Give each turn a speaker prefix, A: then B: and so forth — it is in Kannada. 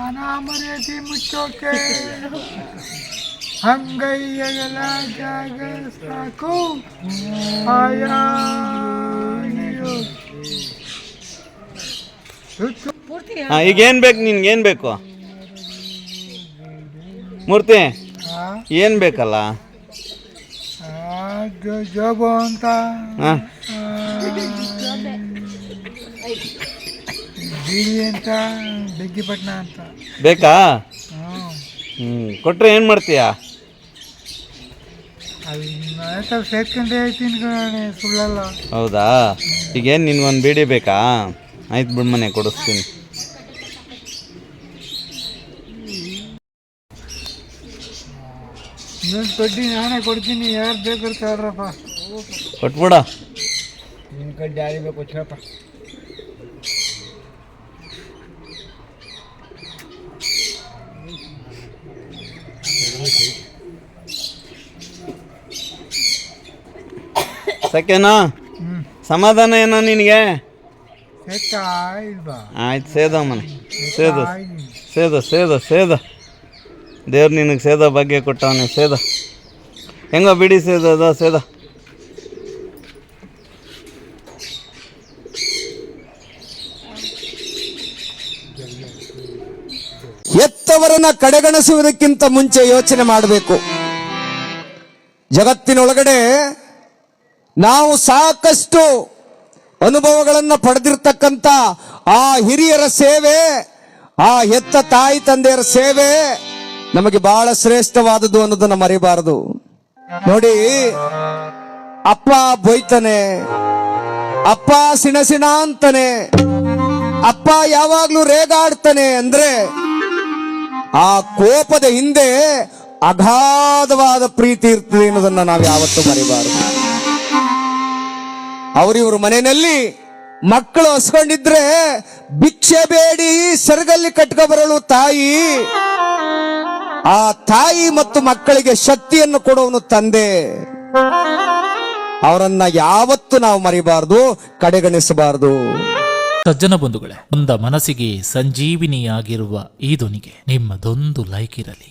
A: ಮಾನ ಮರ್ಯಾದೆ ಮುಚ್ಚೋಕೆ ಅಂಗೈಯಗಳ ಜಾಗ ಸಾಕು ಆಯಾ
B: ಈಗೇನು ಬೇಕು ನಿನ್ಗೇನು ಬೇಕು ಮೂರ್ತಿ ಏನು ಬೇಕಲ್ಲ
A: ಜೋಬು ಅಂತ ಬೀಡಿ ಅಂತ ಬೆಗ್ಗಿಪಟ್ಟಣ ಅಂತ
B: ಬೇಕಾ ಕೊಟ್ಟರೆ ಏನು ಮಾಡ್ತೀಯಾ
A: ಅದು ಸೇರ್ಕೊಂಡ್ರೆ ತಿನ್ಕೊಳ್ಳೋಣ ಸುಳ್ಳಲ್ಲ
B: ಹೌದಾ ಈಗೇನು ನಿನ್ಗೊಂದು ಬೀಡಿ ಬೇಕಾ ಆಯ್ತು ಬಿಡು ಮನೆ ಕೊಡಿಸ್ತೀನಿ
A: ಇನ್ನೊಂದು ಕಡ್ಡಿ ನಾನೇ ಕೊಡ್ತೀನಿ ಯಾರು ಬೇಕಾದ್ರೆ ಹೇಳ್ರಪ್ಪ
B: ಕೊಟ್ಬಿಡ
A: ನಿನ್ನ ಕಡ್ಡಿ ಯಾರಿಗೆ ಬೇಕು ಕೊಚ್ಚರಪ್ಪ
B: ಸಖೇನಾ ಸಮಾಧಾನ ಏನೋ ನಿನಗೆ
A: ಇಲ್ವಾ
B: ಆಯ್ತು ಸೇದ ಮನೆ ಸೇದು ಸೇದ ಸೇದ ಸೇದ ದೇವ್ರು ನಿನಗೆ ಸೇದ ಭಾಗ್ಯ ಕೊಟ್ಟವನೇ ಸೇದ ಹೆಂಗೋ ಬಿಡಿ ಸೇದ ಸೇದ
C: ಎತ್ತವರನ್ನ ಕಡೆಗಣಿಸುವುದಕ್ಕಿಂತ ಮುಂಚೆ ಯೋಚನೆ ಮಾಡಬೇಕು. ಜಗತ್ತಿನೊಳಗಡೆ ನಾವು ಸಾಕಷ್ಟು ಅನುಭವಗಳನ್ನು ಪಡೆದಿರ್ತಕ್ಕಂಥ ಆ ಹಿರಿಯರ ಸೇವೆ, ಆ ಹೆತ್ತ ತಾಯಿ ತಂದೆಯರ ಸೇವೆ ನಮಗೆ ಬಹಳ ಶ್ರೇಷ್ಠವಾದದ್ದು ಅನ್ನೋದನ್ನ ಮರಿಬಾರದು. ನೋಡಿ, ಅಪ್ಪ ಬೈತಾನೆ, ಅಪ್ಪ ಸಿಣಸಿಣ ಅಂತಾನೆ, ಅಪ್ಪ ಯಾವಾಗ್ಲೂ ರೇಗಾಡ್ತಾನೆ ಅಂದ್ರೆ ಆ ಕೋಪದ ಹಿಂದೆ ಅಗಾಧವಾದ ಪ್ರೀತಿ ಇರ್ತದೆ ಅನ್ನೋದನ್ನ ನಾವು ಯಾವತ್ತೂ ಮರಿಬಾರದು. ಅವರಿವ್ರ ಮನೆಯಲ್ಲಿ ಮಕ್ಕಳು ಹಸ್ಕೊಂಡಿದ್ರೆ ಭಿಕ್ಷೆ ಬೇಡಿ ಸೆರಗಲ್ಲಿ ಕಟ್ಕೊ ಬರಲು ತಾಯಿ, ಆ ತಾಯಿ ಮತ್ತು ಮಕ್ಕಳಿಗೆ ಶಕ್ತಿಯನ್ನು ಕೊಡುವನು ತಂದೆ. ಅವರನ್ನ ಯಾವತ್ತು ನಾವು ಮರಿಬಾರದು, ಕಡೆಗಣಿಸಬಾರದು.
D: ಸಜ್ಜನ ಬಂಧುಗಳೇ, ಒಂದ ಮನಸ್ಸಿಗೆ ಸಂಜೀವಿನಿಯಾಗಿರುವ ಈ ಧ್ವನಿಗೆ ನಿಮ್ಮದೊಂದು ಲೈಕ್ ಇರಲಿ.